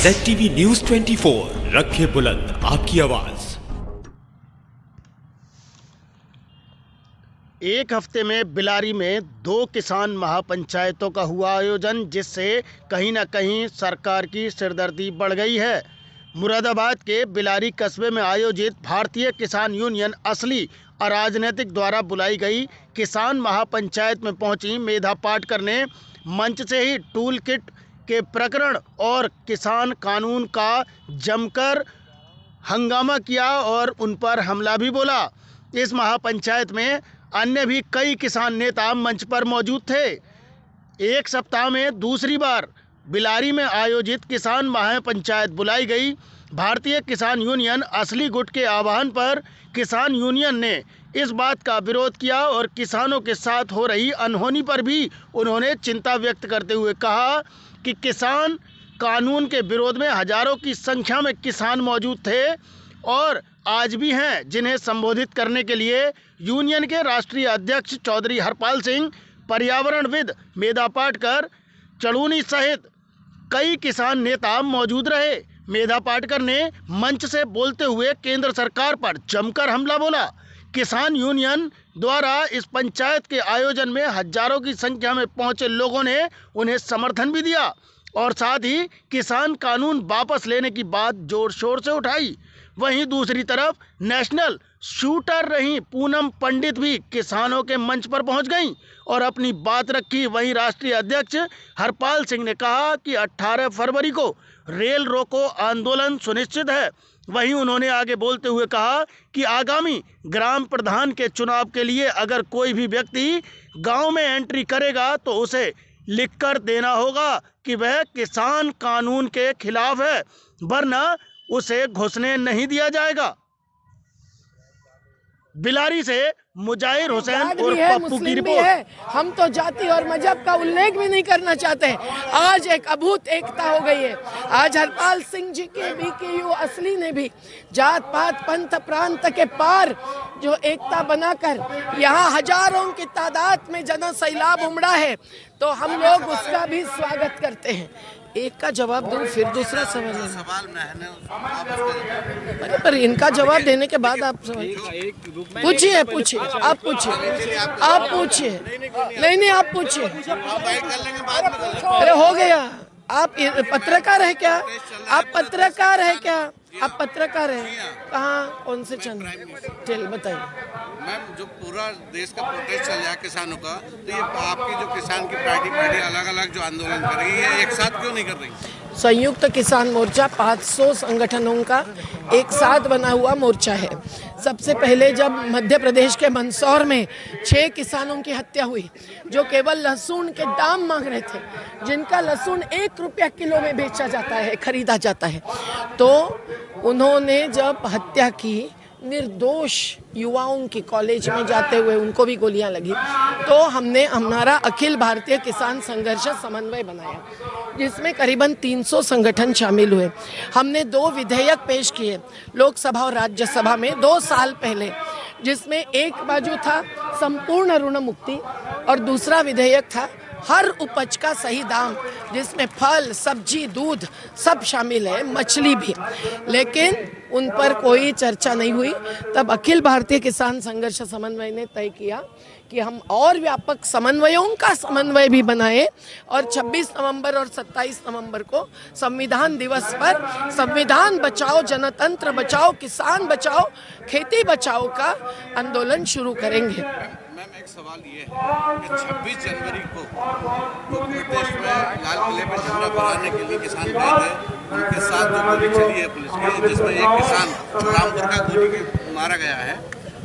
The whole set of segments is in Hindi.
ZTV न्यूज 24 रखे बुलंद आपकी आवाज। एक हफ्ते में बिलारी में 2 किसान महापंचायतों का हुआ आयोजन, जिससे कहीं न कहीं सरकार की सिरदर्दी बढ़ गई है। मुरादाबाद के बिलारी कस्बे में आयोजित भारतीय किसान यूनियन असली अराजनीतिक द्वारा बुलाई गई किसान महापंचायत में पहुंची मेधा पाटकर ने मंच से ही टूल किट के प्रकरण और किसान कानून का जमकर हंगामा किया और उन पर हमला भी बोला। इस महापंचायत में अन्य भी कई किसान नेता मंच पर मौजूद थे। एक सप्ताह में दूसरी बार बिलारी में आयोजित किसान महापंचायत बुलाई गई। भारतीय किसान यूनियन असली गुट के आह्वान पर किसान यूनियन ने इस बात का विरोध किया और किसानों के साथ हो रही अनहोनी पर भी उन्होंने चिंता व्यक्त करते हुए कहा कि किसान कानून के विरोध में हजारों की संख्या में किसान मौजूद थे और आज भी हैं, जिन्हें संबोधित करने के लिए यूनियन के राष्ट्रीय अध्यक्ष चौधरी हरपाल सिंह, पर्यावरणविद मेधा पाटकर, चड़ूनी सहित कई किसान नेता मौजूद रहे। मेधा पाटकर ने मंच से बोलते हुए केंद्र सरकार पर जमकर हमला बोला। किसान यूनियन द्वारा इस पंचायत के आयोजन में हजारों की संख्या में पहुंचे लोगों ने उन्हें समर्थन भी दिया और साथ ही किसान कानून वापस लेने की बात जोर शोर से उठाई। वहीं दूसरी तरफ नेशनल शूटर रही पूनम पंडित भी किसानों के मंच पर पहुंच गईं और अपनी बात रखी। वहीं राष्ट्रीय अध्यक्ष हरपाल सिंह ने कहा कि 18 फरवरी को रेल रोको आंदोलन सुनिश्चित है। वहीं उन्होंने आगे बोलते हुए कहा कि आगामी ग्राम प्रधान के चुनाव के लिए अगर कोई भी व्यक्ति गांव में एंट्री करेगा तो उसे लिखकर देना होगा कि वह किसान कानून के खिलाफ है, वरना उसे घुसने नहीं दिया जाएगा। बिलारी से मुजाहिर हुसैन और पप्पू की रिपोर्ट। हम तो जाति और मजहब का उल्लेख भी नहीं करना चाहते हैं। आज एक अभूत एकता हो गई है। आज हरपाल सिंह जी के BKU असली ने भी जात पात पंथ प्रांत के पार जो एकता बनाकर यहाँ हजारों की तादाद में जन सैलाब उमड़ा है, तो हम लोग उसका भी स्वागत करते हैं। एक का जवाब दूं फिर दूसरा सवाल पर इनका जवाब देने के बाद आप पूछिए आप पूछिए नहीं आप पूछिए। अरे हो गया। आप पत्रकार है क्या? आप पत्रकार है क्या? आप पत्रकार हैं? कहाँ, कौन से चैनल? चल बताइए। मैम, जो पूरा देश का प्रोटेस्ट चल रहा है किसानों का, तो ये आपकी जो किसान की पार्टी अलग अलग जो आंदोलन कर रही है, एक साथ क्यों नहीं कर रही? संयुक्त किसान मोर्चा 500 संगठनों का एक साथ बना हुआ मोर्चा है। सबसे पहले जब मध्य प्रदेश के मंदसौर में 6 किसानों की हत्या हुई, जो केवल लहसुन के दाम मांग रहे थे, जिनका लहसुन 1 रुपया किलो में बेचा जाता है, खरीदा जाता है, तो उन्होंने जब हत्या की, निर्दोष युवाओं की कॉलेज में जाते हुए उनको भी गोलियां लगी, तो हमने हमारा अखिल भारतीय किसान संघर्ष समन्वय बनाया, जिसमें करीबन 300 संगठन शामिल हुए। हमने 2 विधेयक पेश किए लोकसभा और राज्यसभा में 2 साल पहले, जिसमें एक बाजू था संपूर्ण ऋण मुक्ति और दूसरा विधेयक था हर उपज का सही दाम, जिसमें फल, सब्जी, दूध सब शामिल है, मछली भी। लेकिन उन पर कोई चर्चा नहीं हुई। तब अखिल भारतीय किसान संघर्ष समन्वय ने तय किया कि हम और व्यापक समन्वयों का समन्वय भी बनाए और 26 नवंबर और 27 नवंबर को संविधान दिवस पर संविधान बचाओ, जनतंत्र बचाओ, किसान बचाओ, खेती बचाओ का आंदोलन शुरू करेंगे। मैम, एक सवाल ये है कि 26 जनवरी को जो प्रोटेस्ट में लाल किले पे झंडा फहराने के लिए किसान गए थे, उनके साथ जो गोली चली है पुलिस की, जिसमें एक किसान रामपुर का गोली के मारा गया है,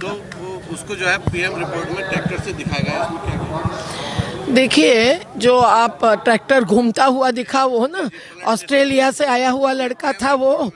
तो वो उसको जो है PM रिपोर्ट में ट्रैक्टर से दिखाया गया है, उसमें क्या किया? देखिए, जो आप ट्रैक्टर घूमता हुआ दिखा, वो ना ऑस्ट्रेलिया से आया हुआ लड़का था, वो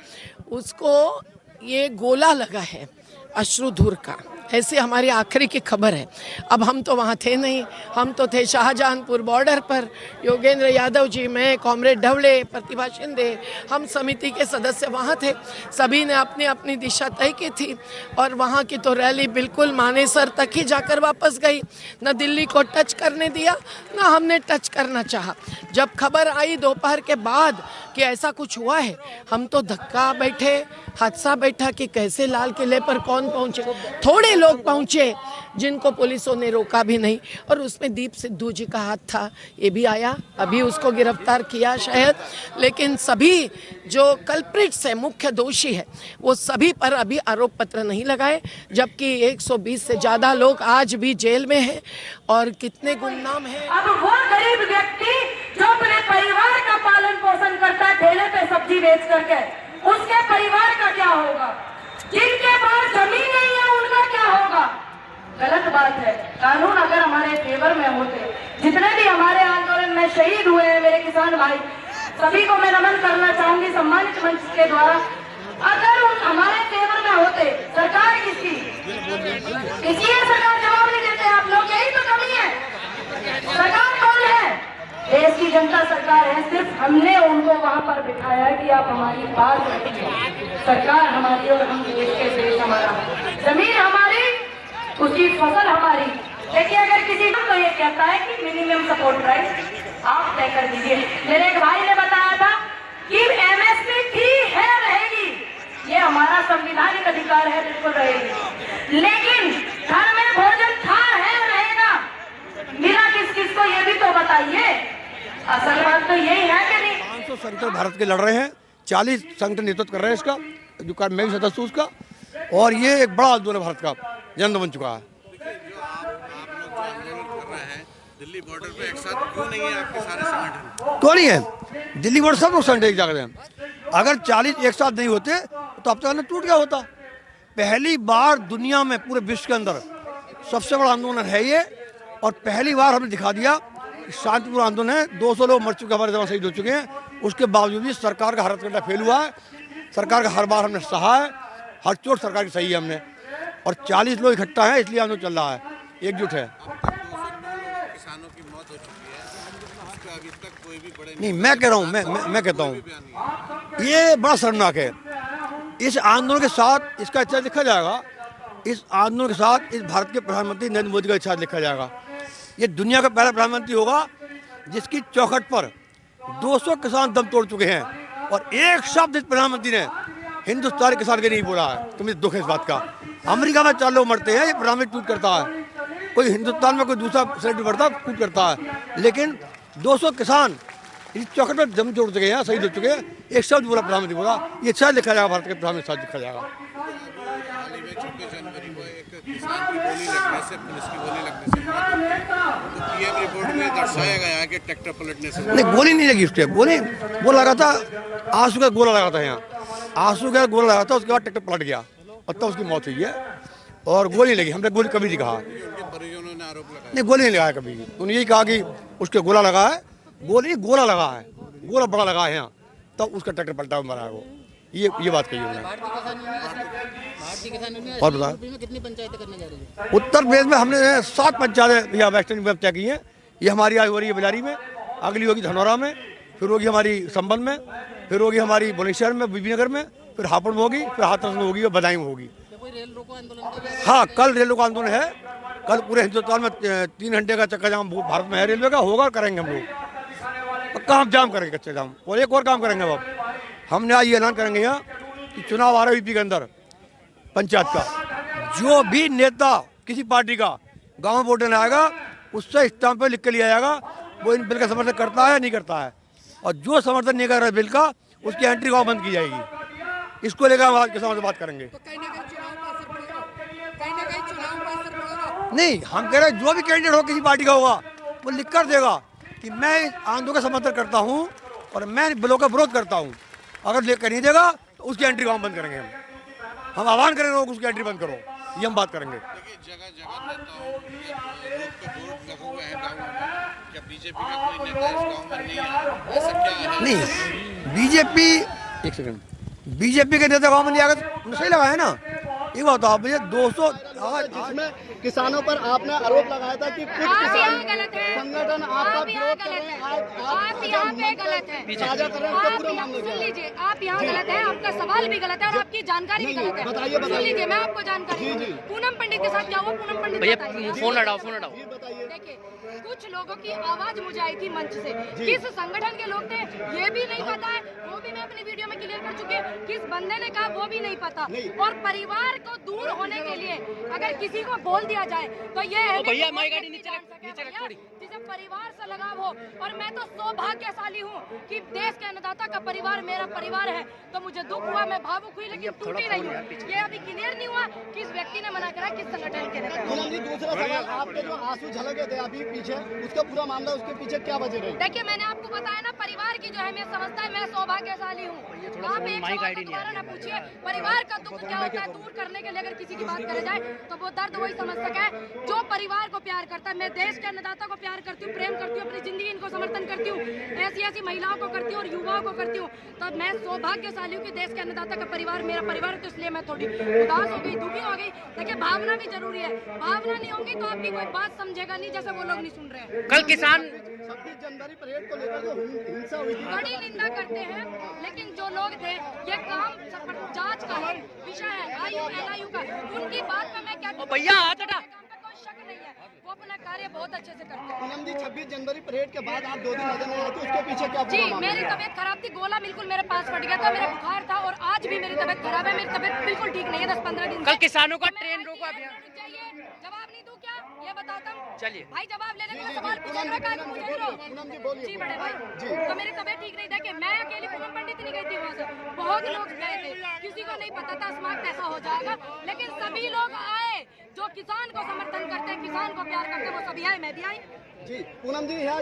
उसको ये गोला लगा है अश्रुधूर का, ऐसी हमारी आखिरी की खबर है। अब हम तो वहाँ थे नहीं, हम तो थे शाहजहांपुर बॉर्डर पर। योगेंद्र यादव जी, मैं, कॉमरेड ढवले, प्रतिभा शिंदे, हम समिति के सदस्य वहाँ थे। सभी ने अपनी अपनी दिशा तय की थी और वहाँ की तो रैली बिल्कुल मानेसर तक ही जाकर वापस गई। न दिल्ली को टच करने दिया, न हमने टच करना चाहा। जब खबर आई दोपहर के बाद कि ऐसा कुछ हुआ है, हम तो धक्का बैठे, हादसा बैठा कि कैसे लाल किले पर कौन पहुंचे। थोड़े लोग पहुंचे जिनको पुलिसों ने रोका भी नहीं, और उसमें दीप सिद्धू जी का हाथ था, ये भी आया, अभी उसको गिरफ्तार किया शायद। लेकिन सभी जो कल्प्रिट्स है, मुख्य दोषी है, वो सभी पर अभी आरोप पत्र नहीं लगाए, जबकि 120 से ज़्यादा लोग आज भी जेल में हैं और कितने गुमनाम हैं। अब वो गरीब व्यक्ति जो अपने परिवार का पालन पोषण करता है ठेले पे सब्जी बेच करके, उसके परिवार का क्या होगा? जिनके पास जमीन नहीं है उनका क्या होगा? गलत बात है। कानून अगर हमारे फेवर में होते, जितने भी हमारे आंदोलन में शहीद हुए हैं मेरे किसान भाई, सभी को मैं नमन करना चाहूंगी सम्मानित मंच के द्वारा। अगर उन हमारे फेवर में होते, सरकार किसकी? इसलिए सरकार जवाब नहीं देते आप लोग, यही तो कमी है। सरकार कौन है? देश की जनता सरकार है। सिर्फ हमने उनको वहां पर बिठाया कि आप हमारी बात रखिए। सरकार हमारी और हम देश के देश हमारा, जमीन हमारी, उसकी फसल हमारी। देखिए अगर किसी को ये कहता है कि मिनिमम सपोर्ट प्राइस आप तय कर दीजिए। मेरे एक भाई ने बताया था कि एमएसपी थी, है, रहेगी, ये हमारा संवैधानिक अधिकार है, बिल्कुल रहेगी। लेकिन घर में भोजन था, है, रहेगा, मिला किस किस को ये भी तो बताइए। असल बात तो यही है कि नहीं। 500 संगठन भारत के लड़ रहे हैं, 40 संगठन नेतृत्व कर रहे हैं इसका, जो मैं भी सदस्य हूँ उसका, और ये एक बड़ा आंदोलन भारत का जन्म बन चुका है। जो आप लोग जो आंदोलन कर रहे हैं दिल्ली बॉर्डर पे, एक साथ क्यों नहीं है आपके सारे संगठन? तो नहीं है, दिल्ली बॉर्डर सब लोग संगठन एक जगह हैं। अगर 40 एक साथ नहीं होते तो अब तक टूट गया होता। पहली बार दुनिया में, पूरे विश्व के अंदर सबसे बड़ा आंदोलन है ये, और पहली बार हमने दिखा दिया शांतिपूर्ण आंदोलन है। 200 लोग मर चुके, हमारे जवान शहीद हो चुके हैं, उसके बावजूद भी सरकार का हर हथकंडा फेल हुआ है। सरकार का हर बार हमने सहा है, हर चोट सरकार की सही है हमने, और 40 लोग इकट्ठा हैं, इसलिए आंदोलन चल रहा है, एकजुट है। किसानों की मौत हो चुकी है, उसका अभी तक कोई भी बड़े नहीं, मैं कह रहा हूँ, मैं कहता हूँ ये बड़ा शर्मनाक है। इस आंदोलन के साथ इसका इतिहास लिखा जाएगा, इस आंदोलन के साथ इस भारत के प्रधानमंत्री नरेंद्र मोदी का इतिहास लिखा जाएगा। ये दुनिया का पहला प्रधानमंत्री होगा जिसकी चौखट पर 200 किसान दम तोड़ चुके हैं, और एक शब्द इस प्रधानमंत्री ने हिंदुस्तानी किसान के नहीं बोला है। तो मुझे दुख है इस बात का। अमेरिका में 4 लोग मरते हैं, ये प्रधानमंत्री ट्वीट करता है, कोई हिंदुस्तान में कोई दूसरा सेलिब्रिटी मरता है, ट्वीट करता है, लेकिन 200 किसान इस चौखट पर दम तोड़ चुके हैं, शहीद हो चुके हैं, एक शब्द बोला प्रधानमंत्री बोला। ये शायद लिखा जाएगा, भारत के प्रधानमंत्री साथ लिखा जाएगा। 26 जनवरी को एक किसान की गोली लगने से, पुलिस की गोली लगने से मौत हो गई। तो पीएम रिपोर्ट में दर्शाया गया है कि ट्रैक्टर पलटने से नहीं, गोली नहीं लगी उसके, गोली वो लगा था, आंसू का गोला लगा था, यहाँ आंसू का गोला लगा था, उसके बाद ट्रैक्टर पलट गया और तब उसकी मौत हुई है, और गोली लगी। हमने गोली कभी नहीं कहा, उनके परिजनों ने आरोप लगाया। नहीं गोली नहीं लगाया कभी। उन्होंने यही कहा कि उसके गोला लगा है, गोला लगा है, गोला बड़ा लगा है यहाँ, तब उसका ट्रैक्टर पलटा हुआ मरा है वो। ये बात कही उन्होंने। और बता, कितनी पंचायतें करने जा रही है? उत्तर प्रदेश में हमने 7 पंचायतें या वेस्टर्न में तय की हैं। ये हमारी आज हो रही है बिलारी में, अगली होगी धनौरा में, फिर होगी हमारी संबल में, फिर होगी हमारी बुलंदशहर में, बीबीनगर में, फिर हापुड़ में होगी, फिर हाथरस में होगी और बदायूं में होगी। कोई रेल रोको आंदोलन? हाँ, कल रेल रोको आंदोलन है। कल पूरे हिंदुस्तान में 3 घंटे का चक्का जाम भारत में है रेलवे का, होगा, करेंगे हम लोग। काम जाम करेंगे, कच्चे जाम, और एक और काम करेंगे। अब हमने आज ये ऐलान करेंगे यहाँ कि चुनाव आ रहा है यूपी के अंदर पंचायत का, जो भी नेता किसी पार्टी का गाँव में वोट देने आएगा उससे स्टाम्प पे लिख के लिया जाएगा वो इन बिल का समर्थन करता है या नहीं करता है, और जो समर्थन नहीं कर रहा है बिल का उसकी एंट्री गाँव बंद की जाएगी। इसको लेकर हम आज किसानों से बात करेंगे। नहीं, हम कह रहे हैं जो भी कैंडिडेट हो किसी पार्टी का होगा वो लिख कर देगा कि मैं इस आंदोलन का समर्थन करता हूँ और मैं बिलों का विरोध करता हूँ। अगर लेकर नहीं देगा तो उसकी एंट्री गाँव बंद करेंगे। हम आह्वान करेंगे लोग उसकी एंट्री बंद करो, ये हम बात करेंगे। देखिए जगह जगह नेताओं रोड पे बोर्ड लगे हुए हैं गाँव में, क्या बीजेपी का कोई नेता इस गाँव में नहीं है? ऐसा क्या है? नहीं, बीजेपी, एक सेकंड, बीजेपी के नेता गाँव में नहीं आएगा तो सही लगा है ना, ये बताओ मुझे 200 जिसमें किसानों पर आपने आरोप लगाया था कि कुछ किसान गलत है, संगठन आपका विरोध कर रहे हैं, आप यहाँ पे गलत है, साझा कर रहे हैं, उसका पूरा मामला सुन क्या है? लीजिए, आप यहाँ गलत है, आपका सवाल भी गलत है और आपकी जानकारी भी गलत है। बताइए, सुन लीजिए, मैं आपको जानकारी दूं। पूनम पंडित के साथ क्या हुआ, पूनम पंडित बताइए। फोन हटाओ, फोन हटाओ। ये बताइए। देखिए, कुछ लोगों की आवाज मुझे आई थी मंच से, किस संगठन के लोग थे ये भी नहीं पता है, वो भी मैं अपनी वीडियो में क्लियर कर चुकी हूँ। किस बंदे ने कहा वो भी नहीं पता। और परिवार को दूर होने के लिए अगर किसी को बोल दिया जाए तो ये है भैया हमारी गाड़ी नीचे रख थोड़ी। जिसे परिवार से लगाव हो, और मैं तो सौभाग्यशाली हूँ कि देश के अन्नदाता का परिवार मेरा परिवार है। तो मुझे दुख हुआ, मैं भावुक हुई, लेकिन टूटी नहीं हूँ। ये अभी क्लियर नहीं हुआ किस व्यक्ति ने मना करा, किस संगठन के ने। पूनम जी, दूसरा सवाल, आपके जो आंसू झलके थे अभी पीछे, उसका पूरा मामला, उसके पीछे क्या वजह रही? देखिए, मैंने आपको बताया ना, परिवार की जो अहमियत समझता है, मैं सौभाग्यशाली हूँ। आप एक सवाल का दोबारा ना पूछिए, परिवार का दुख क्या होता है दूर करने के लिए अगर किसी की बात करे जाए तो वो दर्द वही समझ सका है जो परिवार को प्यार करता है। मैं देश के अन्नदाता को प्यार करती हूँ, प्रेम करती हूँ, अपनी जिंदगी इनको समर्थन करती हूँ, ऐसी ऐसी महिलाओं को करती हूँ और युवाओं को करती हूँ। तो मैं सौभाग्यशाली हूँ कि देश के अन्नदाता का परिवार मेरा परिवार है। तो इसलिए मैं थोड़ी उदास हो गई, दुखी हो गई। देखिए, भावना भी जरूरी है, भावना नहीं होगी तो आपकी कोई बात समझेगा नहीं, जैसे वो लोग नहीं सुन रहे हैं। कल किसान 26 जनवरी परेड को लेकर जो हिंसा हुई थी, बड़ी निंदा करते हैं, लेकिन जो लोग थे, ये काम जांच का है, विषय है IU का। उनकी बात में मैं क्या भैया हाथ हटा। काम का कोई शक नहीं है, वो अपना कार्य बहुत अच्छे से करते हैं। पूनम जी, 26 जनवरी परेड के बाद आप 2 दिन नजर नहीं आए थे, उसके पीछे क्या जी, पूरा मामला मेरी है? तबीयत खराब थी, गोला बिल्कुल मेरे पास फट गया था, मेरा बुखार था और आज भी मेरी तबीयत खराब है। मेरी तबीयत बिल्कुल ठीक नहीं है 10-15 दिन से। कल किसानों का तो मैं ट्रेन रोको ICA अभियान। रुक जाइए, जवाब नहीं दूं क्या ये बताता हूँ। चलिए। भाई, जवाब लेने का जी, सवाल जी, पूछे पूनम रखा है, जी, पूछ बोलिए, लो। पूनम जी, बोलिए। जी बड़े भाई, जी। तो मेरी तबीयत ठीक नहीं। देखिए, मैं अकेली पूनम पंडित नहीं गई थी वहाँ से, बहुत लोग गए थे, किसी को नहीं पता था स्मार्ट ऐसा हो जाएगा, लेकिन सभी लोग आए जो किसान को समर्थन करते हैं, किसान को प्यार करते हैं, वो सभी आए, मैं भी आई। जी, पूनम जी, यहाँ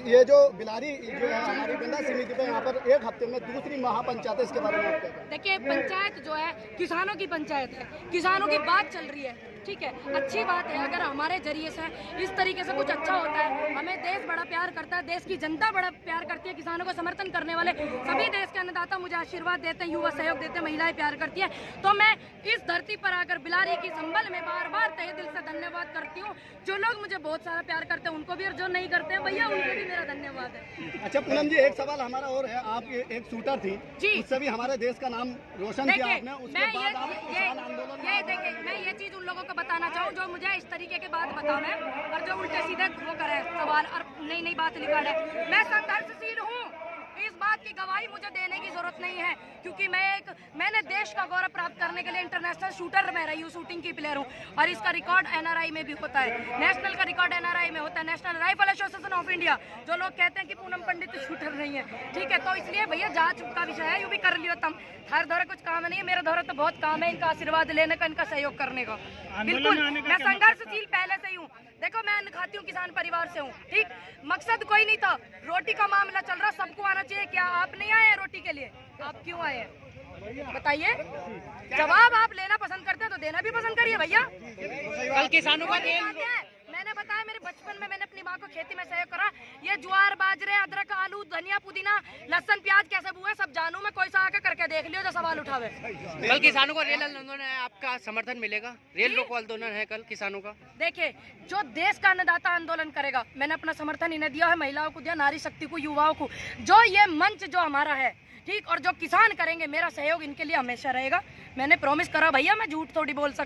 ये जो बिलारी जो है हमारी गंगा समिति पे, यहाँ पर एक हफ्ते में दूसरी महापंचायत है, इसके बारे में आप क्या कहें? देखिए, पंचायत जो है किसानों की पंचायत है, किसानों की बात चल रही है, ठीक है, अच्छी बात है। अगर हमारे जरिए से इस तरीके से कुछ अच्छा होता है, हमें देश बड़ा प्यार करता है, देश की जनता बड़ा प्यार करती है, किसानों को समर्थन करने वाले सभी देश के अन्नदाता मुझे आशीर्वाद देते हैं, युवा सहयोग देते हैं, महिलाएं प्यार करती है। तो मैं इस धरती पर आकर बिलारी की संबल में बार बार तहे दिल से धन्यवाद करती हूँ। जो लोग मुझे बहुत सारा प्यार करते हैं उनको भी, और जो नहीं करते हैं भैया उनको भी मेरा धन्यवाद है। अच्छा पूनम जी, एक सवाल हमारा और है, आप एक शूटर थी जी। उससे भी हमारे देश का नाम रोशन किया देखिए, आपने, उसके मैं बाद आप किसान आंदोलन में देखिए, मैं ये चीज उन लोगों को बताना चाहूँ जो मुझे इस तरीके के बात बतावे और जो उल्टे सीधे वो करे सवाल और नई नई बात निकाले। मैं संघर्षशील हूँ, इस बात की गवाही मुझे देने की जरूरत नहीं है, क्योंकि मैंने देश का गौरव प्राप्त करने के लिए इंटरनेशनल शूटर में रही हूँ, शूटिंग की प्लेयर हूँ, और इसका रिकॉर्ड NRI में भी होता है, नेशनल का रिकॉर्ड NRI में होता है, national rifle association of India. जो लोग कहते हैं कि पूनम पंडित शूटर नहीं है, ठीक है, तो इसलिए भैया जांच का विषय है, यूं भी कर लियो तुम, हर दौरे कुछ काम नहीं है, मेरा दौरा तो बहुत काम है, इनका आशीर्वाद लेने का, इनका सहयोग करने का। बिल्कुल, मैं संघर्षशील पहले से ही हूँ। देखो, मैं अन्न खाती हूँ, किसान परिवार से हूँ, ठीक, मकसद कोई नहीं था, रोटी का मामला चल रहा, सबको आना चाहिए। क्या आप नहीं आए हैं रोटी के लिए? आप क्यों आए हैं बताइए? जवाब आप लेना पसंद करते हैं तो देना भी पसंद करिए भैया। कल किसानों का मैंने बताया, मेरे बचपन में मैंने अपनी माँ को खेती में सहयोग करा। ये ज्वार, बाजरे, अदरक, आलू, धनिया, पुदीना, लहसुन, प्याज कैसे बुए सब जानू मैं, कोई सा आके करके देख लियो जो सवाल उठावे। कल किसानों का रेल आंदोलन है, आपका समर्थन मिलेगा? रेल रोको आंदोलन है कल किसानों का। देखिए, जो देश का अन्नदाता आंदोलन करेगा, मैंने अपना समर्थन इन्हें दिया है, महिलाओं को दिया, नारी शक्ति को, युवाओं को। जो ये मंच जो हमारा है, ठीक, और जो किसान करेंगे, मेरा सहयोग इनके लिए हमेशा रहेगा। मैंने प्रॉमिस करा भैया, मैं झूठ थोड़ी बोल सकती।